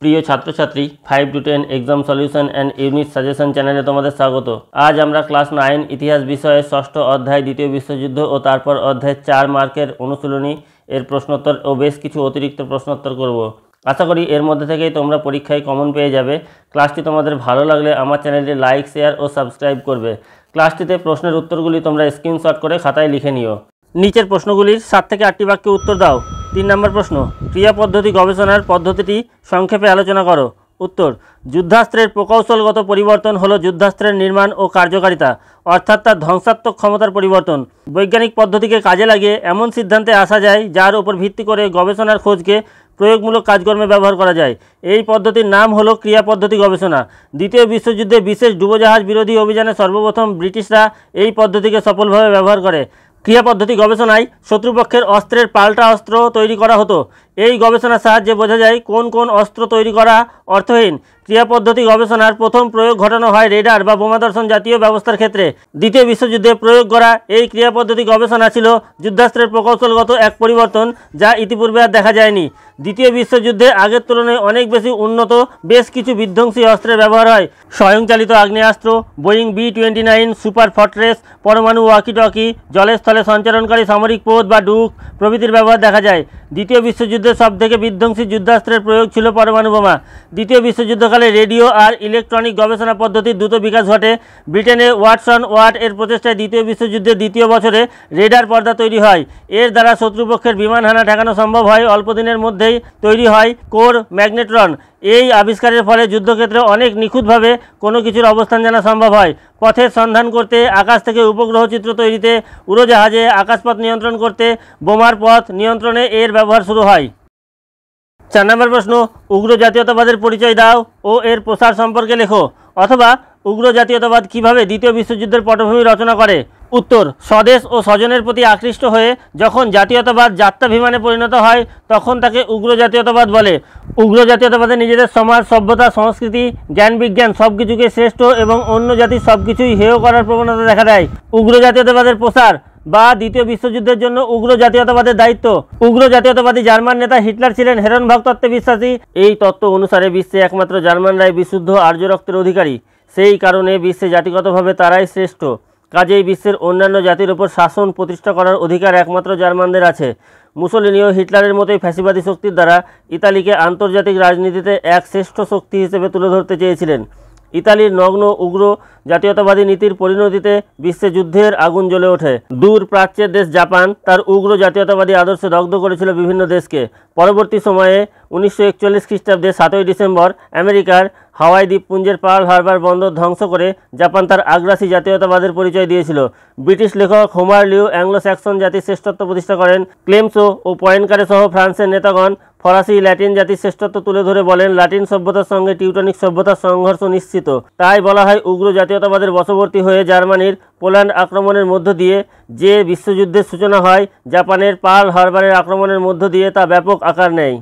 প্রিয় ছাত্রছাত্রী 5 to 10 exam solution and unit suggestion চ্যানেলে তোমাদের স্বাগত। আজ আমরা ক্লাস 9 ইতিহাস বিষয়ে ষষ্ঠ অধ্যায় দ্বিতীয় বিশ্বযুদ্ধ ও তারপর অধ্যায় 4 মার্কের অনুশীলনী এর প্রশ্নোত্তর ও বেশ কিছু অতিরিক্ত প্রশ্নোত্তর করব। আশা করি এর মধ্যে থেকেই তোমরা পরীক্ষায় কমন পেয়ে যাবে। ক্লাসটি তোমাদের ভালো লাগলে আমার চ্যানেলটি লাইক, শেয়ার ও সাবস্ক্রাইব করবে। ক্লাসটিতে প্রশ্নের উত্তরগুলি তোমরা স্ক্রিনশট করে খাতায় লিখে নিও। নিচের প্রশ্নগুলির 7 থেকে 8টি বাক্যে উত্তর দাও। 3 নম্বর প্রশ্ন, ক্রিয়া পদ্ধতি গবেষণার পদ্ধতিটি সংক্ষেপে আলোচনা করো। উত্তর, যুদ্ধাস্ত্রের প্রকৌশলগত পরিবর্তন হলো যুদ্ধাস্ত্রের নির্মাণ ও কার্যকারিতা, অর্থাৎ তার ধ্বংসাত্মক ক্ষমতার পরিবর্তন। বৈজ্ঞানিক পদ্ধতিকে কাজে লাগিয়ে এমন সিদ্ধান্তে আসা যায় যার উপর ভিত্তি করে গবেষণার খোঁজকে প্রয়োগমূলক কাজকর্মে ব্যবহার করা যায়। এই পদ্ধতির নাম হলো ক্রিয়া পদ্ধতি গবেষণা। দ্বিতীয় বিশ্বযুদ্ধে বিশেষ ডুবোজাহাজ বিরোধী অভিযানে সর্বপ্রথম ব্রিটিশরা এই পদ্ধতিকে সফলভাবে ব্যবহার করে। ক্রিয়া পদ্ধতি গবেষণায় শত্রুপক্ষের অস্ত্রের পাল্টা অস্ত্র তৈরি করা হতো। এই গবেষণার সাহায্যে বোঝা যায় কোন কোন অস্ত্র তৈরি করা অর্থহীন। ক্রিয়া পদ্ধতি গবেষণার প্রথম প্রয়োগ ঘটানো হয় রেডার বা বোমাদর্শন জাতীয় ব্যবস্থার ক্ষেত্রে। দ্বিতীয় বিশ্বযুদ্ধে প্রয়োগ করা এই ক্রিয়া পদ্ধতি গবেষণা ছিল যুদ্ধাস্ত্রের প্রকৌশলগত এক পরিবর্তন যা ইতিপূর্বে আর দেখা যায়নি। দ্বিতীয় বিশ্বযুদ্ধে আগের তুলনায় অনেক বেশি উন্নত বেশ কিছু বিধ্বংসী অস্ত্রের ব্যবহার হয়। স্বয়ংচালিত আগ্নেয়াস্ত্র, বোয়িং B-29 সুপার ফর্ট্রেস, পরমাণু ওয়াকি-টকি, জলে স্থলে সঞ্চালনকারী সামরিক পোত বা ডুক প্রভৃতির ব্যবহার দেখা যায়। দ্বিতীয় বিশ্বযুদ্ধে সবথেকে বিধ্বংসী যুদ্ধাস্ত্রের প্রয়োগ ছিল পরমাণু বোমা। দ্বিতীয় বিশ্বযুদ্ধকালে রেডিও আর ইলেকট্রনিক গবেষণা পদ্ধতির দ্রুত বিকাশ ঘটে। ব্রিটেনে ওয়াটসন ওয়াট এর প্রচেষ্টায় দ্বিতীয় বিশ্বযুদ্ধের দ্বিতীয় বছরে রেডার পর্দা তৈরি হয়। এর দ্বারা শত্রুপক্ষের বিমান হানা ঠেকানো সম্ভব হয়। অল্প দিনের মধ্যেই তৈরি হয় কোর ম্যাগনেট্রন। এই আবিষ্কারের ফলে যুদ্ধক্ষেত্রে অনেক নিখুঁতভাবে কোনো কিছুর অবস্থান জানা সম্ভব হয়। পথের সন্ধান করতে, আকাশ থেকে উপগ্রহ চিত্র তৈরিতে, উড়োজাহাজে আকাশপথ নিয়ন্ত্রণ করতে, বোমার পথ নিয়ন্ত্রণে এর ব্যবহার শুরু হয়। 4 নম্বর প্রশ্ন, উগ্র জাতীয়তাবাদের পরিচয় দাও ও এর প্রসার সম্পর্কে লেখো। অথবা উগ্র জাতীয়তাবাদ কীভাবে দ্বিতীয় বিশ্বযুদ্ধের পটভূমি রচনা করে। উত্তর, স্বদেশ ও স্বজনের প্রতি আকৃষ্ট হয়ে যখন জাতীয়তাবাদ যাত্রাভিমানে পরিণত হয় তখন তাকে উগ্র জাতীয়তাবাদ বলে। উগ্র জাতীয়তাবাদে নিজেদের সমাজ, সভ্যতা, সংস্কৃতি, জ্ঞান বিজ্ঞান সব কিছুকে শ্রেষ্ঠ এবং অন্য জাতির সব কিছুই হেয় করার প্রবণতা দেখা দেয়। উগ্র জাতীয়তাবাদের প্রসার বা দ্বিতীয় বিশ্বযুদ্ধের জন্য উগ্র জাতীয়তাবাদের দায়িত্ব। উগ্র জাতীয়তাবাদী জার্মান নেতা হিটলার ছিলেন হেরনভাগ তত্ত্বে বিশ্বাসী। এই তত্ত্ব অনুসারে বিশ্বে একমাত্র জার্মানরাই বিশুদ্ধ আর্য রক্তের অধিকারী। সেই কারণে বিশ্বে জাতিগতভাবে তারাই শ্রেষ্ঠ। কাজেই বিশ্বের অন্যান্য জাতির ওপর শাসন প্রতিষ্ঠা করার অধিকার একমাত্র জার্মানদের আছে। মুসোলিনিও হিটলারের মতোই ফ্যাসিবাদী শক্তির দ্বারা ইতালিকে আন্তর্জাতিক রাজনীতিতে এক শ্রেষ্ঠ শক্তি হিসেবে তুলে ধরতে চেয়েছিলেন। ইতালির নগ্ন উগ্র জাতীয়তাবাদী নীতির পরিণতিতে বিশ্বে যুদ্ধের আগুন জ্বলে ওঠে। দূর প্রাচ্যের দেশ জাপান তার উগ্র জাতীয়তাবাদী আদর্শে দগ্ধ করেছিল বিভিন্ন দেশকে। পরবর্তী সময়ে 1941 খ্রিস্টাব্দে 7ই ডিসেম্বর আমেরিকার হাওয়াই দ্বীপপুঞ্জের পার্ল হারবার বন্দর ধ্বংস করে জাপান তার আগ্রাসী জাতীয়তাবাদের পরিচয় দিয়েছিল। ব্রিটিশ লেখক হোমার লিউ অ্যাংলো স্যাক্সন জাতির শ্রেষ্ঠত্ব প্রতিষ্ঠা করেন। ক্লেমসো ও পয়েন্টকারে সহ ফ্রান্সের নেতাগণ ফরাসি ল্যাটিন জাতির শ্রেষ্ঠত্ব তুলে ধরে বলেন লাটিন সভ্যতার সঙ্গে টিউটনিক সভ্যতার সংঘর্ষ নিশ্চিত। তাই বলা হয় উগ্র জাতীয়তাবাদের বশবর্তী হয়ে জার্মানির পোল্যান্ড আক্রমণের মধ্য দিয়ে যে বিশ্বযুদ্ধের সূচনা হয় জাপানের পার্ল হারবারের আক্রমণের মধ্য দিয়ে তা ব্যাপক আকার নেয়।